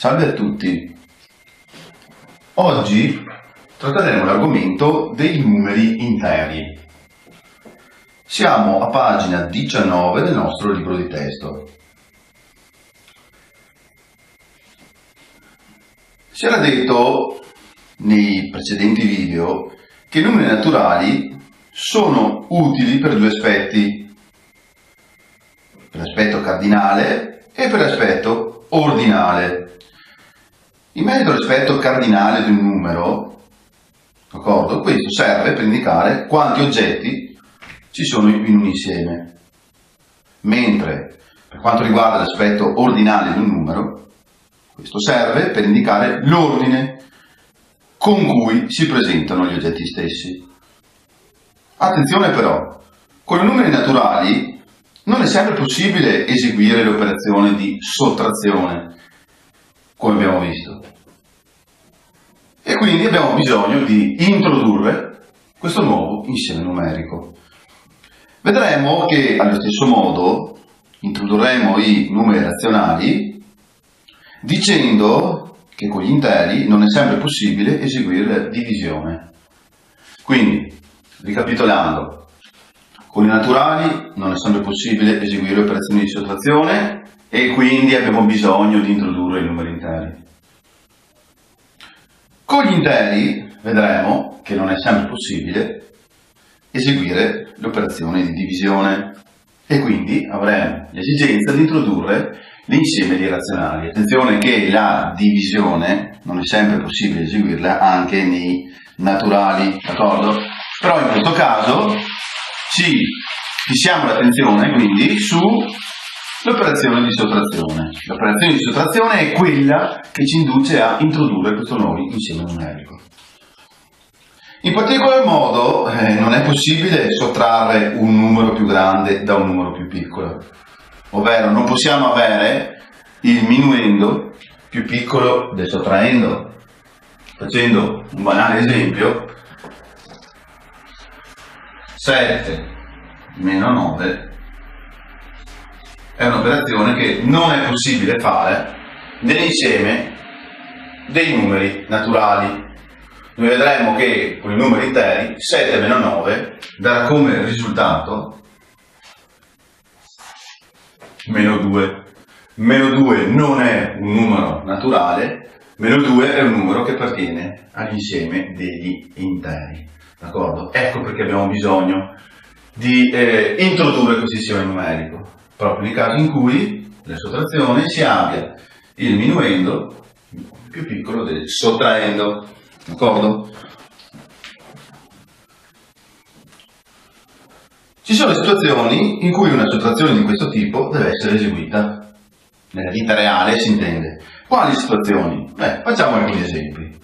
Salve a tutti. Oggi tratteremo l'argomento dei numeri interi. Siamo a pagina 19 del nostro libro di testo. Si era detto nei precedenti video che i numeri naturali sono utili per due aspetti: per l'aspetto cardinale e per l'aspetto ordinale. In merito all'aspetto cardinale di un numero, d'accordo, questo serve per indicare quanti oggetti ci sono in un insieme, mentre per quanto riguarda l'aspetto ordinale di un numero, questo serve per indicare l'ordine con cui si presentano gli oggetti stessi. Attenzione però, con i numeri naturali non è sempre possibile eseguire l'operazione di sottrazione, come abbiamo visto, e quindi abbiamo bisogno di introdurre questo nuovo insieme numerico. Vedremo che allo stesso modo introdurremo i numeri razionali dicendo che con gli interi non è sempre possibile eseguire la divisione. Quindi, ricapitolando, con i naturali non è sempre possibile eseguire operazioni di sottrazione e quindi abbiamo bisogno di introdurre i numeri interi. Con gli interi vedremo che non è sempre possibile eseguire l'operazione di divisione e quindi avremo l'esigenza di introdurre l'insieme di razionali. Attenzione che la divisione non è sempre possibile eseguirla anche nei naturali, d'accordo? Però in questo caso ci fissiamo l'attenzione quindi su l'operazione di sottrazione. L'operazione di sottrazione è quella che ci induce a introdurre questo nuovo insieme numerico. In particolar modo non è possibile sottrarre un numero più grande da un numero più piccolo, ovvero non possiamo avere il minuendo più piccolo del sottraendo. Facendo un banale esempio, 7 meno 9 è un'operazione che non è possibile fare nell'insieme dei numeri naturali. Noi vedremo che con i numeri interi 7 meno 9 darà come risultato meno 2. Meno 2 non è un numero naturale, meno 2 è un numero che appartiene all'insieme degli interi. D'accordo? Ecco perché abbiamo bisogno di introdurre questo insieme numerico, proprio nei casi in cui la sottrazione si abbia il minuendo più piccolo del sottraendo. D'accordo? Ci sono situazioni in cui una sottrazione di questo tipo deve essere eseguita. Nella vita reale si intende. Quali situazioni? Facciamo alcuni esempi.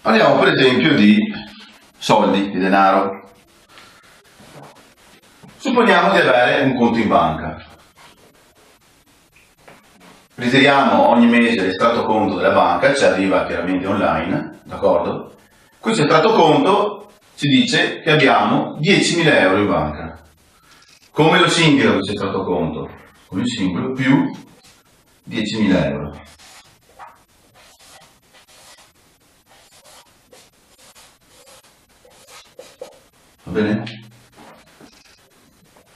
Parliamo per esempio di soldi, di denaro. Supponiamo di avere un conto in banca. Ritiriamo ogni mese l'estratto conto della banca, ci arriva chiaramente online, d'accordo? Questo estratto conto ci dice che abbiamo 10.000 euro in banca. Come lo si indica questo estratto conto? Con il simbolo più 10.000 euro. Va bene?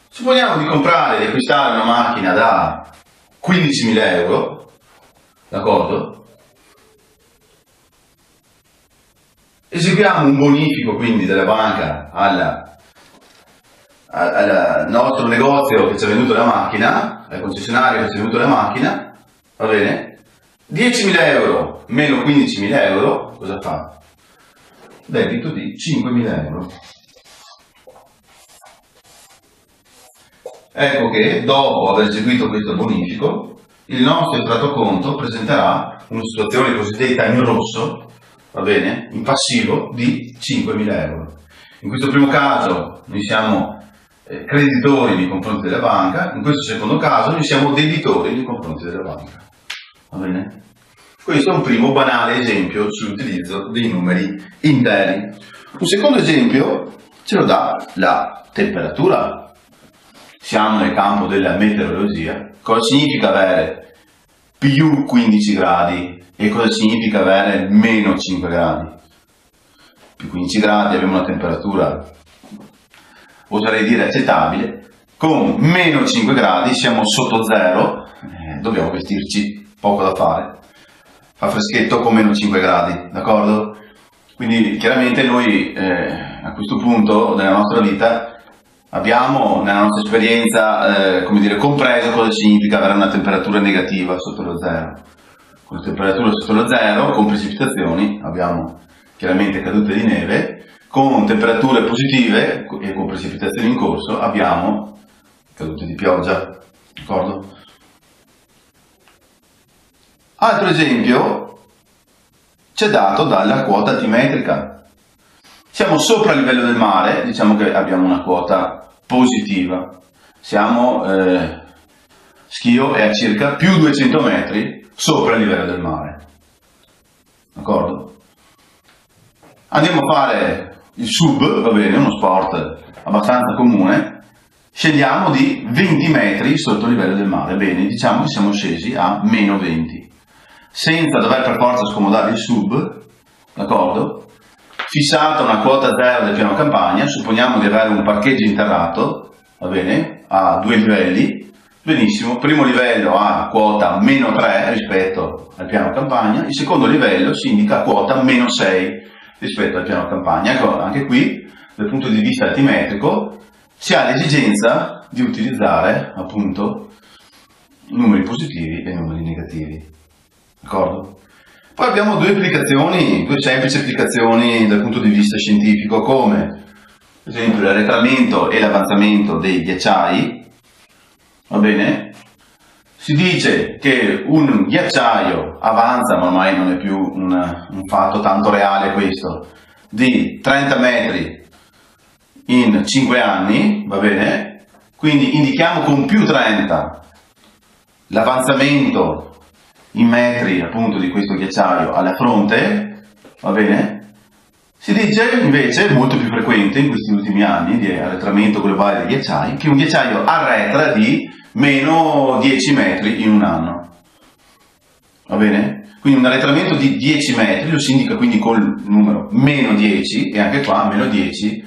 Supponiamo di comprare, di acquistare una macchina da 15.000 euro, d'accordo? Eseguiamo un bonifico quindi della banca al nostro negozio che ci ha venduto la macchina, al concessionario che ci ha venduto la macchina, va bene? 10.000 euro meno 15.000 euro, cosa fa? Debito di 5.000 euro. Ecco che dopo aver eseguito questo bonifico, il nostro estratto conto presenterà una situazione cosiddetta in rosso, va bene, in passivo di 5.000 euro. In questo primo caso noi siamo creditori nei confronti della banca, in questo secondo caso noi siamo debitori nei confronti della banca. Va bene? Questo è un primo banale esempio sull'utilizzo dei numeri interi. Un secondo esempio ce lo dà la temperatura. Siamo nel campo della meteorologia. Cosa significa avere più 15 gradi. E cosa significa avere meno 5 gradi? Più 15 gradi abbiamo una temperatura, oserei dire, accettabile. Con meno 5 gradi siamo sotto zero, dobbiamo vestirci, poco da fare. Fa freschetto con meno 5 gradi, d'accordo? Quindi chiaramente noi a questo punto della nostra vita abbiamo nella nostra esperienza come dire, compreso cosa significa avere una temperatura negativa sotto lo zero. Con temperatura sotto lo zero, con precipitazioni, abbiamo chiaramente cadute di neve, con temperature positive e con precipitazioni in corso abbiamo cadute di pioggia, d'accordo? Altro esempio c'è dato dalla quota altimetrica. Siamo sopra il livello del mare, diciamo che abbiamo una quota positiva. Schio è a circa più 200 metri sopra il livello del mare. D'accordo? Andiamo a fare il sub, va bene, uno sport abbastanza comune. Scendiamo di 20 metri sotto il livello del mare. Bene, diciamo che siamo scesi a meno 20. Senza dover per forza scomodare il sub, d'accordo? Fissata una quota zero del piano campagna, supponiamo di avere un parcheggio interrato, va bene, a 2 livelli, benissimo, primo livello ha quota meno 3 rispetto al piano campagna, il secondo livello si indica quota meno 6 rispetto al piano campagna. Ecco, anche qui, dal punto di vista altimetrico, si ha l'esigenza di utilizzare appunto numeri positivi e numeri negativi, d'accordo? Poi abbiamo due semplici applicazioni dal punto di vista scientifico, come ad esempio l'arretramento e l'avanzamento dei ghiacciai, va bene? Si dice che un ghiacciaio avanza, ma ormai non è più un fatto tanto reale questo, di 30 metri in 5 anni, va bene? Quindi indichiamo con più 30 l'avanzamento in metri appunto di questo ghiacciaio alla fronte, va bene? Si dice invece, molto più frequente in questi ultimi anni di arretramento globale dei ghiacciai, che un ghiacciaio arretra di meno 10 metri in un anno, va bene? Quindi un arretramento di 10 metri lo si indica quindi col numero meno 10, e anche qua meno 10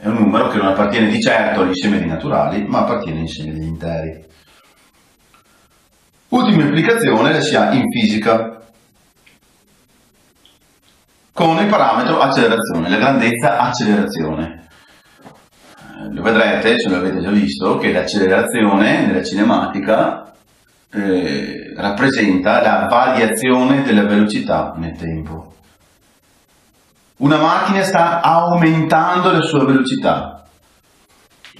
è un numero che non appartiene di certo all'insieme dei naturali, ma appartiene all'insieme degli interi. Ultima applicazione la si ha in fisica, con il parametro accelerazione, la grandezza accelerazione. Lo vedrete, se l'avete già visto, che l'accelerazione nella cinematica rappresenta la variazione della velocità nel tempo. Una macchina sta aumentando la sua velocità,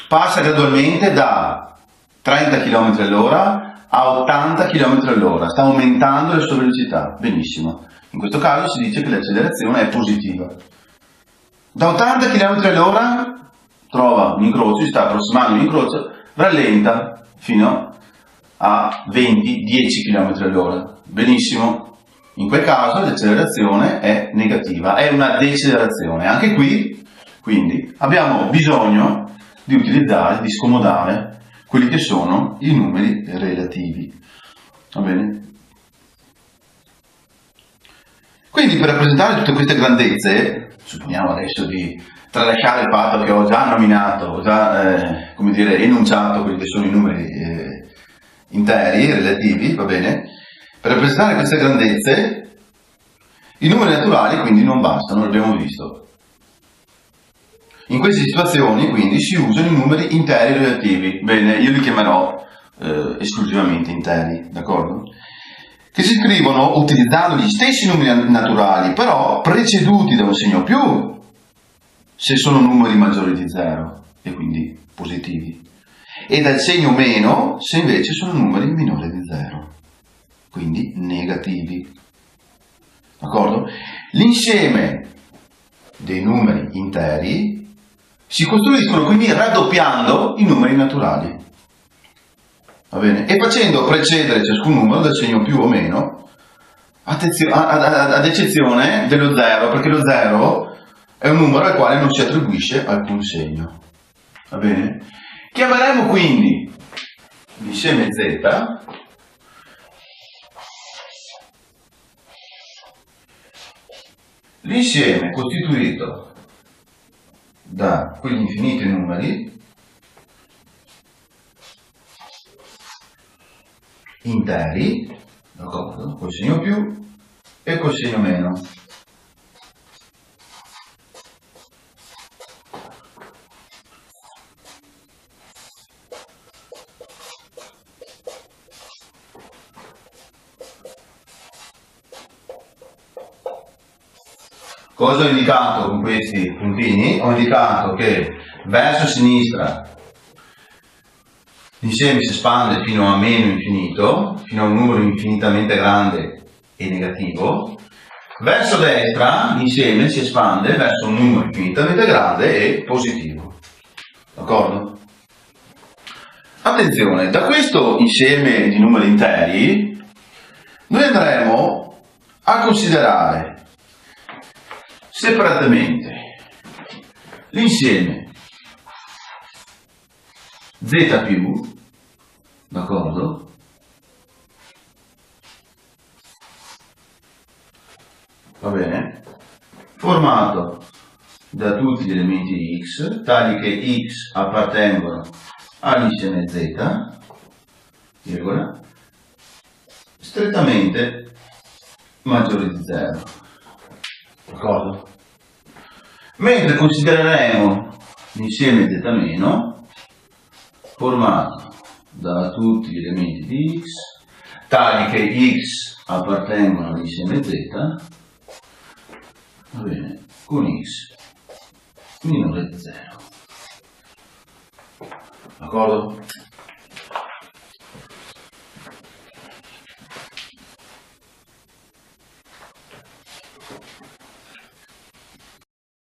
passa gradualmente da 30 km all'ora a 80 km all'ora, sta aumentando la sua velocità, benissimo. In questo caso si dice che l'accelerazione è positiva. Da 80 km all'ora trova un incrocio, si sta approssimando un incrocio, rallenta fino a 10 km all'ora, benissimo. In quel caso l'accelerazione è negativa, è una decelerazione. Anche qui, quindi, abbiamo bisogno di utilizzare, di scomodare quelli che sono i numeri relativi. Va bene? Quindi per rappresentare tutte queste grandezze, supponiamo adesso di tralasciare il fatto che ho già nominato, ho già come dire, enunciato quelli che sono i numeri interi, relativi, va bene? Per rappresentare queste grandezze, i numeri naturali quindi non bastano, l'abbiamo visto. In queste situazioni quindi si usano i numeri interi relativi, bene, io li chiamerò esclusivamente interi, d'accordo? Che si scrivono utilizzando gli stessi numeri naturali, però preceduti da un segno più, se sono numeri maggiori di 0, e quindi positivi, e dal segno meno, se invece sono numeri minori di 0. Quindi negativi, d'accordo? L'insieme dei numeri interi si costruiscono quindi raddoppiando i numeri naturali, va bene? E facendo precedere ciascun numero dal segno più o meno, ad eccezione dello 0, perché lo 0 è un numero al quale non si attribuisce alcun segno, va bene? Chiameremo quindi l'insieme Z L'insieme è costituito da quegli infiniti numeri interi, d'accordo? Col segno più e col segno meno. Cosa ho indicato con questi puntini? Ho indicato che verso sinistra l'insieme si espande fino a meno infinito, fino a un numero infinitamente grande e negativo. Verso destra l'insieme si espande verso un numero infinitamente grande e positivo. D'accordo? Attenzione, da questo insieme di numeri interi noi andremo a considerare separatamente l'insieme z più, d'accordo? Va bene? Formato da tutti gli elementi di x, tali che x appartengono all'insieme z, virgola, strettamente maggiore di 0. D'accordo? Mentre considereremo l'insieme z meno, formato da tutti gli elementi di x, tali che x appartengono all'insieme z, va bene, con x minore di 0. D'accordo?